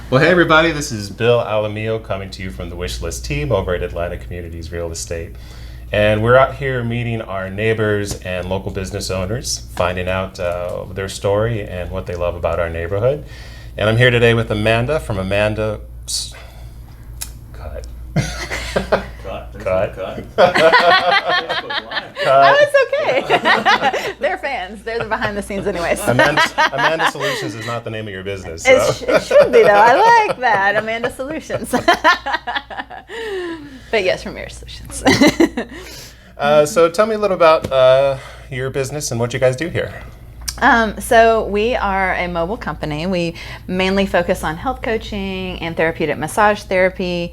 Well, hey everybody, this is Bill Alamillo coming to you from the Wishlist team over at Atlanta Communities Real Estate. And we're out here meeting our neighbors and local business owners, finding out their story and what they love about our neighborhood. And I'm here today with Amanda from Amanda... Cut. Cut. Oh, it's okay. They're fans. They're the behind the scenes anyways. Amanda Solutions is not the name of your business. So. It should be though. I like that. Amanda Solutions. But yes, Ramirez Solutions. So tell me a little about your business and what you guys do here. So we are a mobile company. We mainly focus on health coaching and therapeutic massage therapy.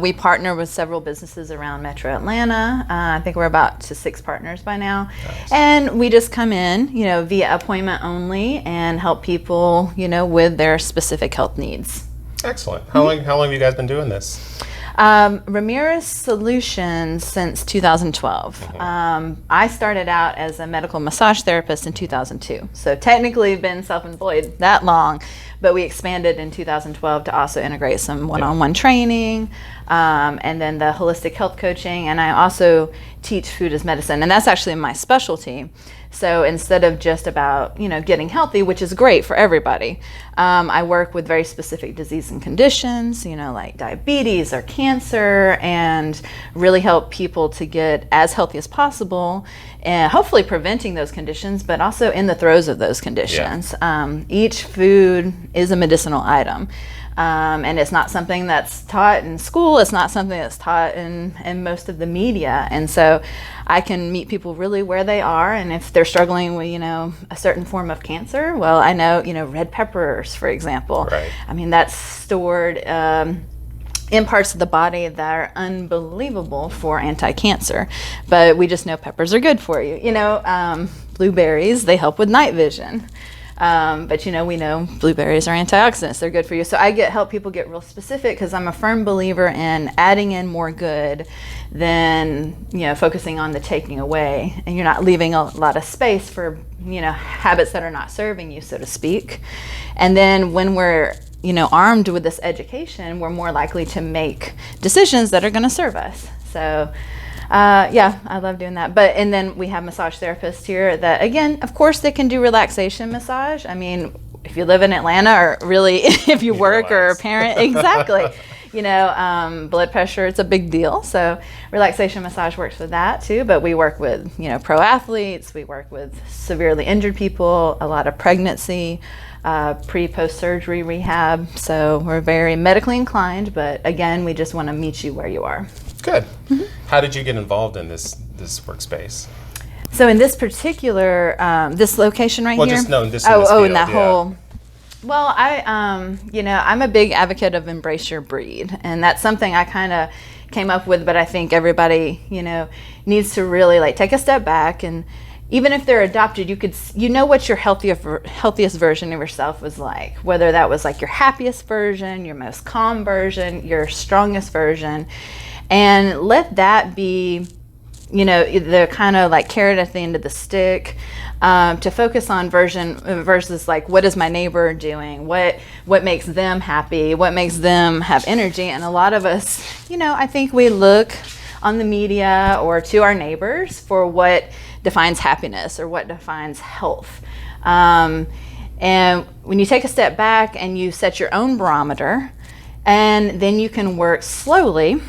We partner with several businesses around Metro Atlanta. I think we're about to 6 partners by now. Nice. And we just come in, via appointment only and help people, with their specific health needs. Excellent. How long have you guys been doing this? Ramirez Solutions since 2012. Mm-hmm. I started out as a medical massage therapist in 2002. So technically been self-employed that long, but we expanded in 2012 to also integrate some one-on-one training, and then the holistic health coaching. And I also teach food as medicine, and that's actually my specialty. So instead of just about, getting healthy, which is great for everybody, I work with very specific disease and conditions, like diabetes or cancer, and really help people to get as healthy as possible, and hopefully preventing those conditions, but also in the throes of those conditions. Yeah. Each food is a medicinal item. And it's not something that's taught in school. It's not something that's taught in most of the media. And so I can meet people really where they are. And if they're struggling with, a certain form of cancer, well, I know, red peppers, for example. Right. I mean, that's stored in parts of the body that are unbelievable for anti-cancer. But we just know peppers are good for you. Blueberries, they help with night vision. But we know blueberries are antioxidants. They're good for you. So I help people get real specific because I'm a firm believer in adding in more good than, focusing on the taking away. And you're not leaving a lot of space for, habits that are not serving you, so to speak. And then when we're, armed with this education, we're more likely to make decisions that are going to serve us. So I love doing that. And then we have massage therapists here that, again, of course, they can do relaxation massage. I mean, if you live in Atlanta, or really if you work or a parent, exactly. Blood pressure, it's a big deal. So relaxation massage works with that too. But we work with, pro athletes. We work with severely injured people, a lot of pregnancy, pre-post surgery rehab. So we're very medically inclined. But again, we just want to meet you where you are. Good. Mm-hmm. How did you get involved in this workspace? So in this particular, this location right here? In this field, in that whole. Well, I'm a big advocate of embrace your breed. And that's something I kind of came up with, but I think everybody, needs to really take a step back. And even if they're adopted, you know what your healthiest version of yourself was like, whether that was your happiest version, your most calm version, your strongest version. And let that be, the kind of carrot at the end of the stick, to focus on versus what is my neighbor doing? What makes them happy? What makes them have energy? And a lot of us, I think we look on the media or to our neighbors for what defines happiness or what defines health. And when you take a step back and you set your own barometer, and then you can work slowly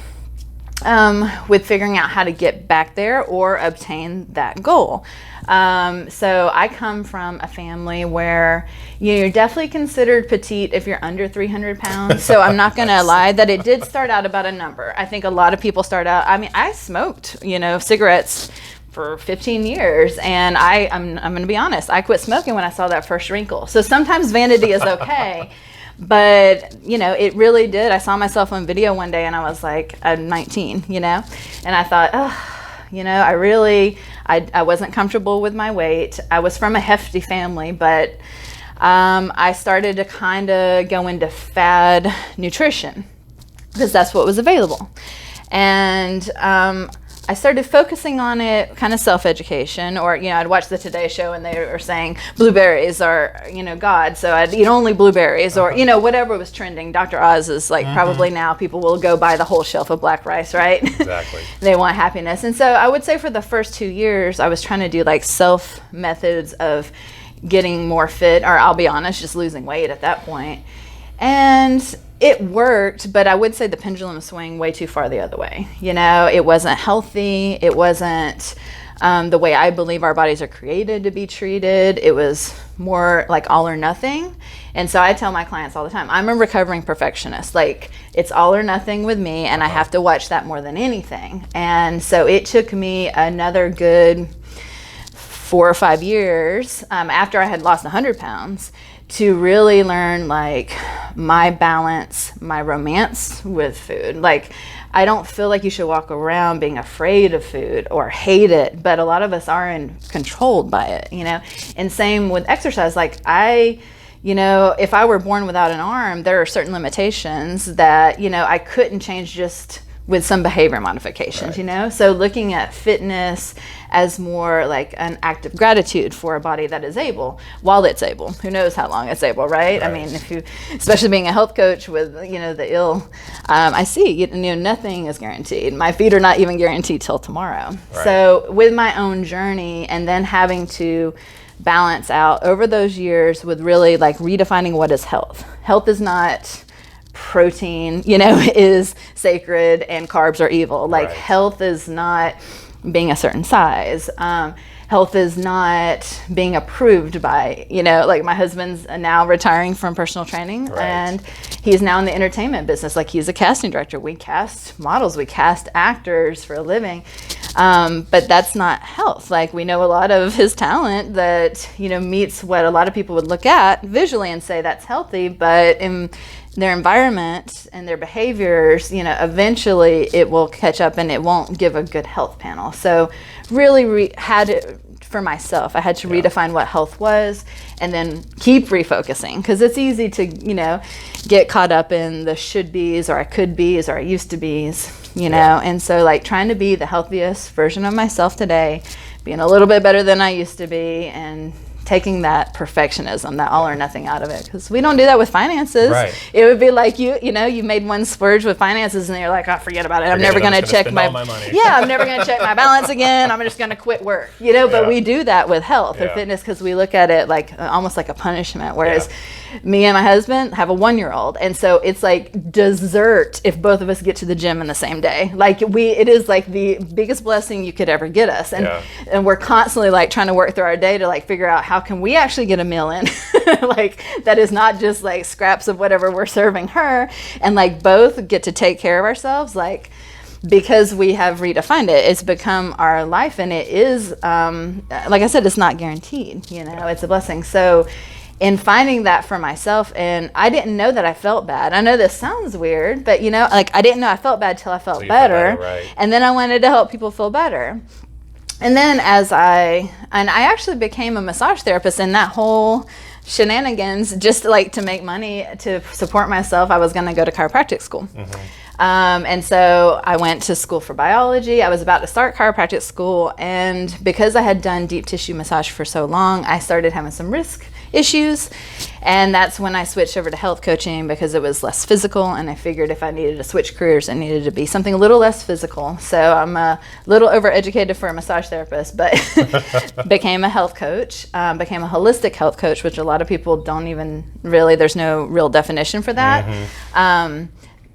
with figuring out how to get back there or obtain that goal. So I come from a family where you're definitely considered petite if you're under 300 pounds. So I'm not going to lie that it did start out about a number. I think a lot of people start out, I smoked, cigarettes for 15 years. And I'm going to be honest, I quit smoking when I saw that first wrinkle. So sometimes vanity is okay. But, it really did. I saw myself on video one day and I was I'm 19, and I thought, I wasn't comfortable with my weight. I was from a hefty family, but I started to kind of go into fad nutrition because that's what was available. And I started focusing on it, kind of self-education, or, I'd watch the Today Show and they were saying blueberries are, God. So I'd eat only blueberries or, whatever was trending. Dr. Oz is like probably now people will go buy the whole shelf of black rice, right? Exactly. They want happiness. And so I would say for the first 2 years, I was trying to do like self methods of getting more fit, or I'll be honest, just losing weight at that point. And it worked, but I would say the pendulum swung way too far the other way. It wasn't healthy. It wasn't the way I believe our bodies are created to be treated. It was more like all or nothing. And so I tell my clients all the time, I'm a recovering perfectionist. Like, it's all or nothing with me, and I have to watch that more than anything. And so it took me another good 4 or 5 years after I had lost 100 pounds to really learn like my balance, my romance with food. Like, I don't feel like you should walk around being afraid of food or hate it, but a lot of us are controlled by it, And same with exercise. Like if I were born without an arm, there are certain limitations that, I couldn't change just with some behavior modifications, right. So looking at fitness as more like an act of gratitude for a body that is able, while it's able. Who knows how long it's able, right? I mean, if you, especially being a health coach with, the ill, I see, nothing is guaranteed. My feet are not even guaranteed till tomorrow. Right. So with my own journey and then having to balance out over those years with really like redefining what is health. Health is not protein, is sacred and carbs are evil. Like right. Health is not being a certain size. Health is not being approved by, like my husband's now retiring from personal training right. and he's now in the entertainment business. Like he's a casting director. We cast models, we cast actors for a living. But that's not health. Like we know a lot of his talent that, meets what a lot of people would look at visually and say that's healthy, but in their environment and their behaviors, eventually it will catch up and it won't give a good health panel. So really for myself, I had to redefine what health was and then keep refocusing because it's easy to, get caught up in the should be's or I could be's or I used to be's, and so like trying to be the healthiest version of myself today, being a little bit better than I used to be and taking that perfectionism, that all or nothing out of it, because we don't do that with finances. Right. It would be like you made one splurge with finances, and you're like, oh, forget about it. I'm never going to check my money. Yeah, I'm never going to check my balance again. I'm just going to quit work. But we do that with health or fitness because we look at it like almost like a punishment. Whereas me and my husband have a 1-year-old, and so it's like dessert if both of us get to the gym in the same day. Like it is like the biggest blessing you could ever get us, and we're constantly like trying to work through our day to like figure out how can we actually get a meal in like that is not just like scraps of whatever we're serving her, and like both get to take care of ourselves, like because we have redefined it. It's become our life, and it is like I said, it's not guaranteed. It's a blessing. So in finding that for myself, and I didn't know that I felt bad. I know this sounds weird, but like I didn't know I felt bad till I felt better, right. And then I wanted to help people feel better. And then I actually became a massage therapist, and that whole shenanigans, just like to make money to support myself, I was going to go to chiropractic school. And so I went to school for biology. I was about to start chiropractic school, and because I had done deep tissue massage for so long, I started having some risk issues, and that's when I switched over to health coaching because it was less physical, and I figured if I needed to switch careers, it needed to be something a little less physical. So I'm a little overeducated for a massage therapist, but became a health coach, became a holistic health coach, which a lot of people don't even really, there's no real definition for that.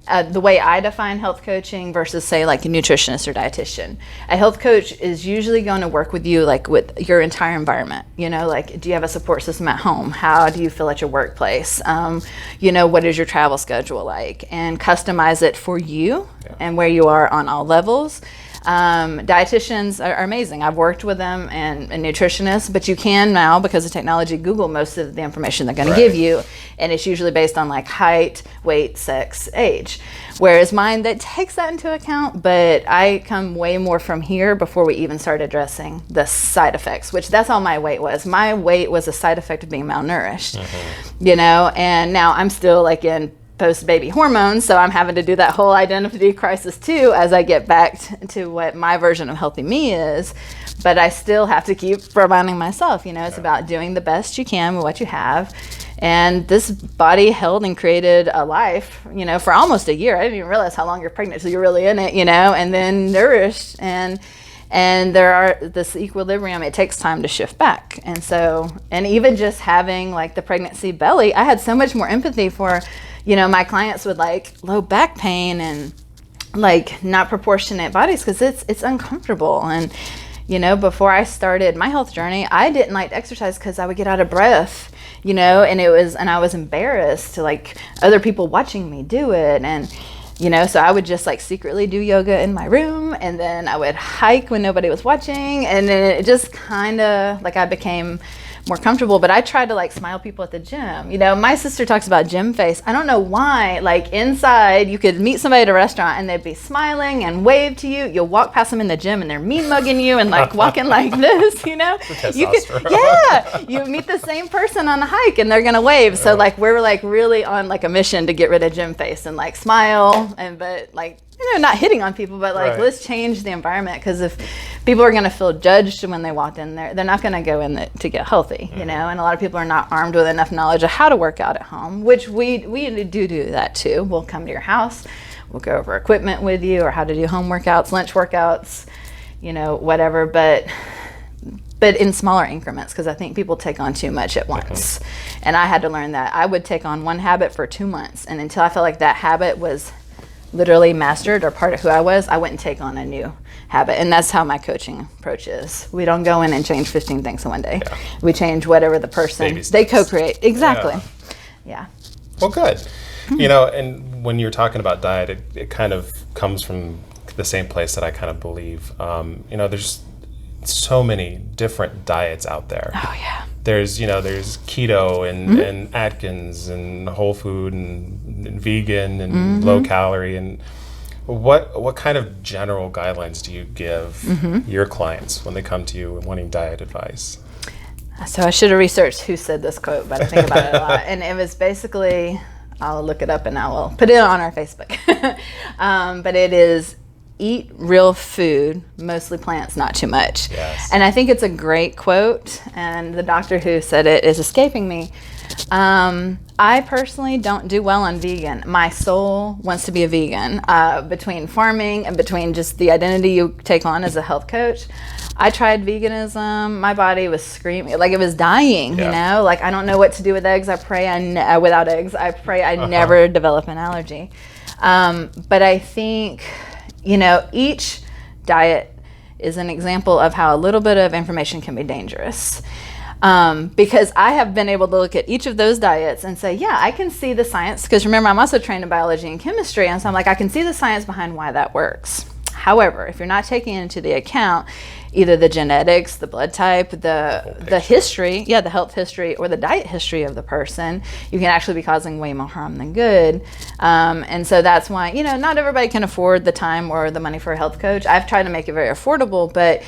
The way I define health coaching versus say like a nutritionist or dietitian. A health coach is usually going to work with you like with your entire environment. Like do you have a support system at home? How do you feel at your workplace? What is your travel schedule like? And customize it for you and where you are on all levels. Dietitians are amazing. I've worked with them and nutritionists, but you can now, because of technology, Google most of the information they're going to give you, and it's usually based on like height, weight, sex, age. Whereas mine, that takes that into account, but I come way more from here before we even start addressing the side effects, which that's all my weight was. My weight was a side effect of being malnourished, and now I'm still like in post-baby hormones, so I'm having to do that whole identity crisis too as I get back to what my version of healthy me is. But I still have to keep reminding myself, it's about doing the best you can with what you have. And this body held and created a life, for almost a year. I didn't even realize how long you're pregnant, so you're really in it, and then nourished. And there are this equilibrium, it takes time to shift back. And even just having like the pregnancy belly, I had so much more empathy for, my clients with like low back pain and like not proportionate bodies, because it's uncomfortable. And, before I started my health journey, I didn't like to exercise because I would get out of breath, and I was embarrassed to like other people watching me do it. And, so I would just like secretly do yoga in my room, and then I would hike when nobody was watching. And then it just kind of like I became more comfortable. But I tried to like smile people at the gym. My sister talks about gym face. I don't know why, like inside you could meet somebody at a restaurant and they'd be smiling and wave to you. You'll walk past them in the gym and they're mean mugging you and like walking like this, you could, you meet the same person on a hike and they're going to wave. So like we're like really on like a mission to get rid of gym face and like smile but like, not hitting on people, but like let's change the environment, because if people are going to feel judged when they walk in there, they're not going to go in to get healthy, and a lot of people are not armed with enough knowledge of how to work out at home, which we do that too. We'll come to your house, we'll go over equipment with you, or how to do home workouts, lunch workouts, whatever, but in smaller increments, because I think people take on too much at once. And I had to learn that. I would take on one habit for 2 months, and until I felt like that habit was literally mastered or part of who I was, I wouldn't take on a new habit. And that's how my coaching approach is. We don't go in and change 15 things in one day. Yeah. We change whatever the person, they co-create. Exactly. Yeah. Well, good. And when you're talking about diet, it kind of comes from the same place that I kind of believe. There's so many different diets out there. Oh, yeah. There's keto and Atkins and whole food and vegan and low calorie. And what kind of general guidelines do you give your clients when they come to you and wanting diet advice? So I should have researched who said this quote, but I think about it a lot. And it was basically, I'll look it up and I will put it on our Facebook. But it is, eat real food, mostly plants, not too much. Yes. And I think it's a great quote, and the doctor who said it is escaping me. I personally don't do well on vegan. My soul wants to be a vegan. Between farming and between just the identity you take on as a health coach, I tried veganism. My body was screaming, like it was dying, like I don't know what to do with eggs. I pray without eggs. I pray I never develop an allergy. But I think, each diet is an example of how a little bit of information can be dangerous. Because I have been able to look at each of those diets and say, yeah, I can see the science. Because remember, I'm also trained in biology and chemistry. And so I'm like, I can see the science behind why that works. However, if you're not taking into the account either the genetics, the blood type, the history, the health history, or the diet history of the person, you can actually be causing way more harm than good. And so that's why, not everybody can afford the time or the money for a health coach. I've tried to make it very affordable, but,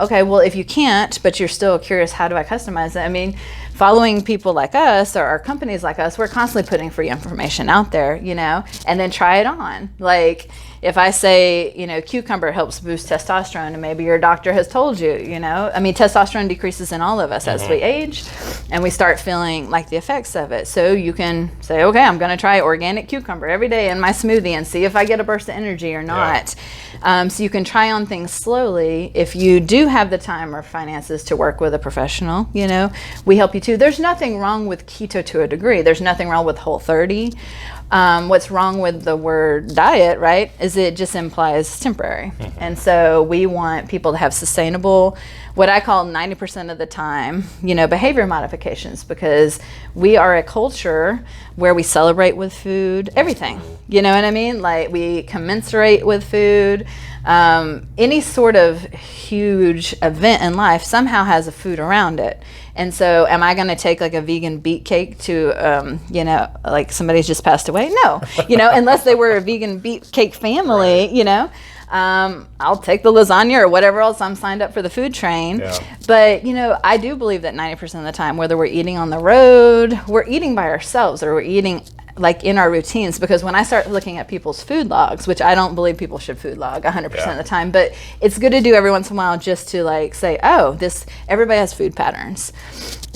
okay, well, if you can't, but you're still curious, how do I customize it? I mean, following people like us or companies like us, we're constantly putting free information out there, and then try it on. Like, if I say, cucumber helps boost testosterone, and maybe your doctor has told you, testosterone decreases in all of us as we age, and we start feeling like the effects of it. So you can say, okay, I'm going to try organic cucumber every day in my smoothie and see if I get a burst of energy or not. So you can try on things slowly. If you do have the time or finances to work with a professional, we help you too. There's nothing wrong with keto to a degree. There's nothing wrong with Whole30. What's wrong with the word diet, right, is it just implies temporary. And so we want people to have sustainable, what I call 90% of the time, behavior modifications, because we are a culture where we celebrate with food, everything, you know what I mean? Like we commensurate with food. Any sort of huge event in life somehow has a food around it. And so am I going to take like a vegan beet cake to, like somebody's just passed away? No, unless they were a vegan beet cake family, I'll take the lasagna or whatever else I'm signed up for the food train. Yeah. But, I do believe that 90% of the time, whether we're eating on the road, we're eating by ourselves, or we're eating like in our routines, because when I start looking at people's food logs, which I don't believe people should food log 100% of the time, but it's good to do every once in a while just to like say, oh, everybody has food patterns.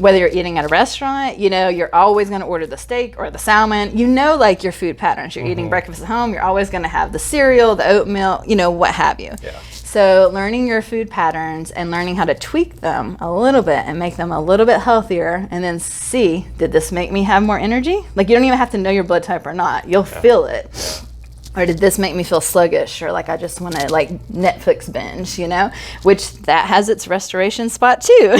Whether you're eating at a restaurant, you're always going to order the steak or the salmon, like your food patterns. You're eating breakfast at home, you're always going to have the cereal, the oatmeal, what have you. Yeah. So learning your food patterns and learning how to tweak them a little bit and make them a little bit healthier, and then see, did this make me have more energy? Like, you don't even have to know your blood type or not. You'll feel it. Or did this make me feel sluggish? Or like I just want to like Netflix binge, which that has its restoration spot too.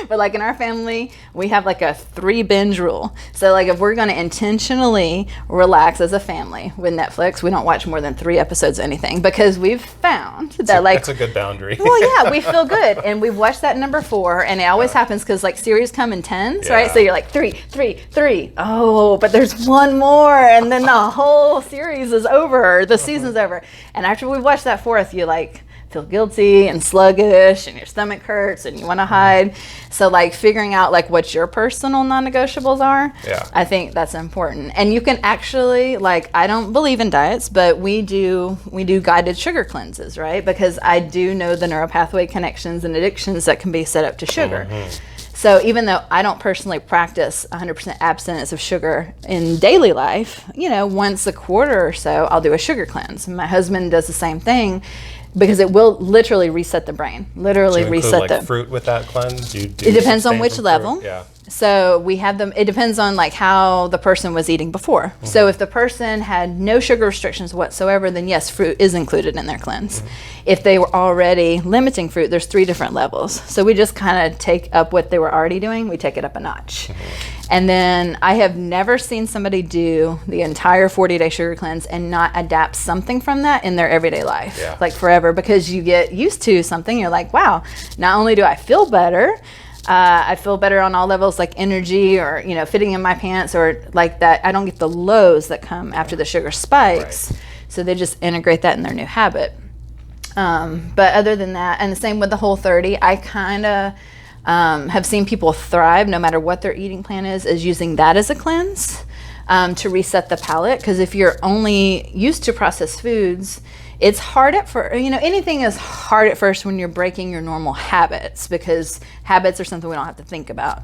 But like in our family, we have like a 3 binge rule. So like if we're going to intentionally relax as a family with Netflix, we don't watch more than 3 episodes of anything, because we've found that that's a good boundary. Well, yeah, we feel good. And we've watched that number 4, and it always happens because like series come in 10s, right? So you're like 3, 3, 3. Oh, but there's one more, and then the whole series is over, the season's over. And after we watch that 4th, you like feel guilty and sluggish, and your stomach hurts, and you want to hide. So like figuring out like what your personal non-negotiables are, I think that's important. And you can actually, like, I don't believe in diets, but we do guided sugar cleanses, right? Because I do know the neuropathway connections and addictions that can be set up to sugar. So even though I don't personally practice 100% abstinence of sugar in daily life, once a quarter or so, I'll do a sugar cleanse. My husband does the same thing, because it will literally reset the brain. Literally reset the fruit with that cleanse? It depends on which level. Yeah. So we have them. It depends on like how the person was eating before. So if the person had no sugar restrictions whatsoever, then yes, fruit is included in their cleanse. If they were already limiting fruit, there's 3 different levels. So we just kind of take up what they were already doing. We take it up a notch. And then I have never seen somebody do the entire 40-day sugar cleanse and not adapt something from that in their everyday life, like forever, because you get used to something. You're like, wow, not only do I feel better, I feel better on all levels, like energy or, fitting in my pants, or like that. I don't get the lows that come after the sugar spikes. So they just integrate that in their new habit. But other than that, and the same with the Whole30, I kind of have seen people thrive, no matter what their eating plan is using that as a cleanse to reset the palate. Because if you're only used to processed foods, it's hard at first. Anything is hard at first when you're breaking your normal habits, because habits are something we don't have to think about.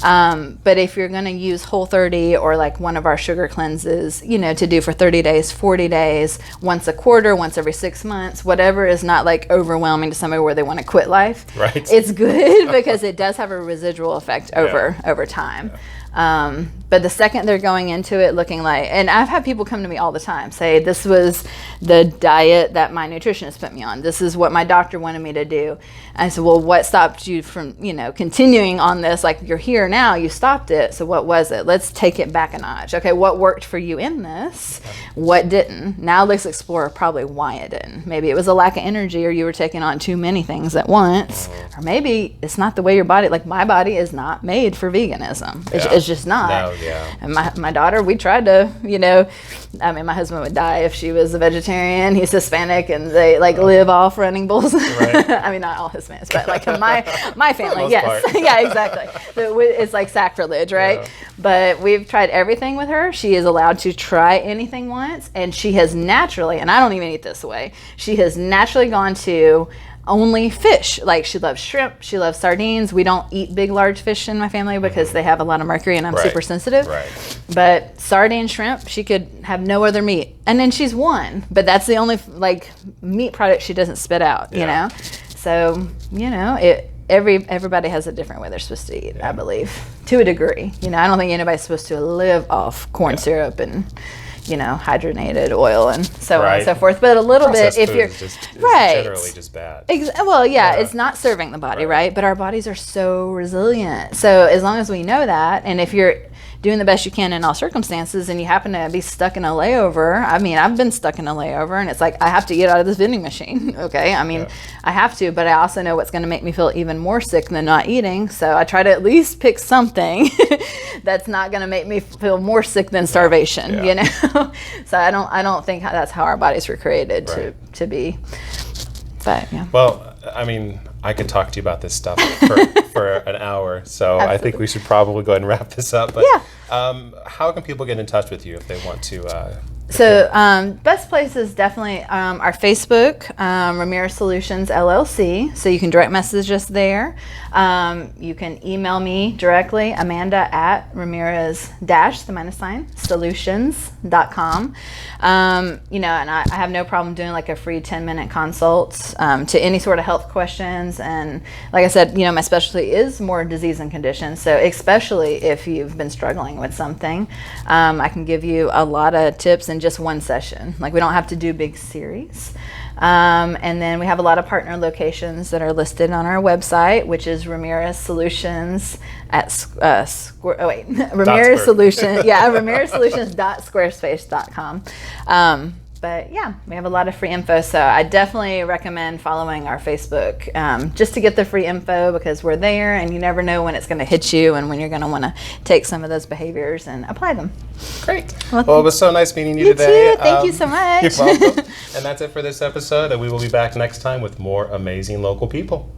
But if you're going to use Whole30 or like one of our sugar cleanses, to do for 30 days, 40 days, once a quarter, once every 6 months, whatever is not like overwhelming to somebody where they want to quit life, it's good because it does have a residual effect over time. But the second they're going into it looking like, and I've had people come to me all the time say, this was the diet that my nutritionist put me on. This is what my doctor wanted me to do. And I said, well, what stopped you from, continuing on this? Like, you're here now, you stopped it. So what was it? Let's take it back a notch. Okay, what worked for you in this? What didn't? Now let's explore probably why it didn't. Maybe it was a lack of energy, or you were taking on too many things at once. Or maybe it's not the way your body, like my body is not made for veganism. It's just not. No, And my daughter, we tried to, my husband would die if she was a vegetarian. He's Hispanic, and they live off running bulls. Not all Hispanics, but like my family, yes. Yeah, exactly. So it's like sacrilege, right? But we've tried everything with her. She is allowed to try anything once, and she has naturally, and I don't even eat this way, she has naturally gone to only fish. Like, she loves shrimp, she loves sardines. We don't eat big, large fish in my family because they have a lot of mercury, and I'm super sensitive. But sardine, shrimp, she could have no other meat. And then she's one, but that's the only meat product she doesn't spit out, So, everybody has a different way they're supposed to eat, I believe, to a degree. I don't think anybody's supposed to live off corn syrup and hydrogenated oil and so on and so forth. But a little processed bit, if you're generally just bad. It's not serving the body, right? But our bodies are so resilient. So as long as we know that, and if you're doing the best you can in all circumstances, and you happen to be stuck in a layover. I've been stuck in a layover, and it's like, I have to get out of this vending machine. Okay. I have to, but I also know what's going to make me feel even more sick than not eating. So I try to at least pick something that's not going to make me feel more sick than starvation, So I don't think that's how our bodies were created to be. But Well, I could talk to you about this stuff for an hour. So Absolutely. I think we should probably go ahead and wrap this up. But how can people get in touch with you if they want to? So best place is definitely our Facebook, Ramirez Solutions LLC. So you can direct message us there. You can email me directly, Amanda at Ramirez-solutions.com. And I have no problem doing like a free 10-minute consult to any sort of health questions. And like I said, my specialty is more disease and conditions. So especially if you've been struggling with something, I can give you a lot of tips in just one session. Like we don't have to do big series. And then we have a lot of partner locations that are listed on our website, which is Ramirez Solutions at Ramirez Solutions. Yeah, RamirezSolutions.squarespace.com. But yeah, we have a lot of free info. So I definitely recommend following our Facebook just to get the free info, because we're there and you never know when it's going to hit you and when you're going to want to take some of those behaviors and apply them. Great. Well, it was so nice meeting you today. Too. Thank you so much. You're welcome. And that's it for this episode. And we will be back next time with more amazing local people.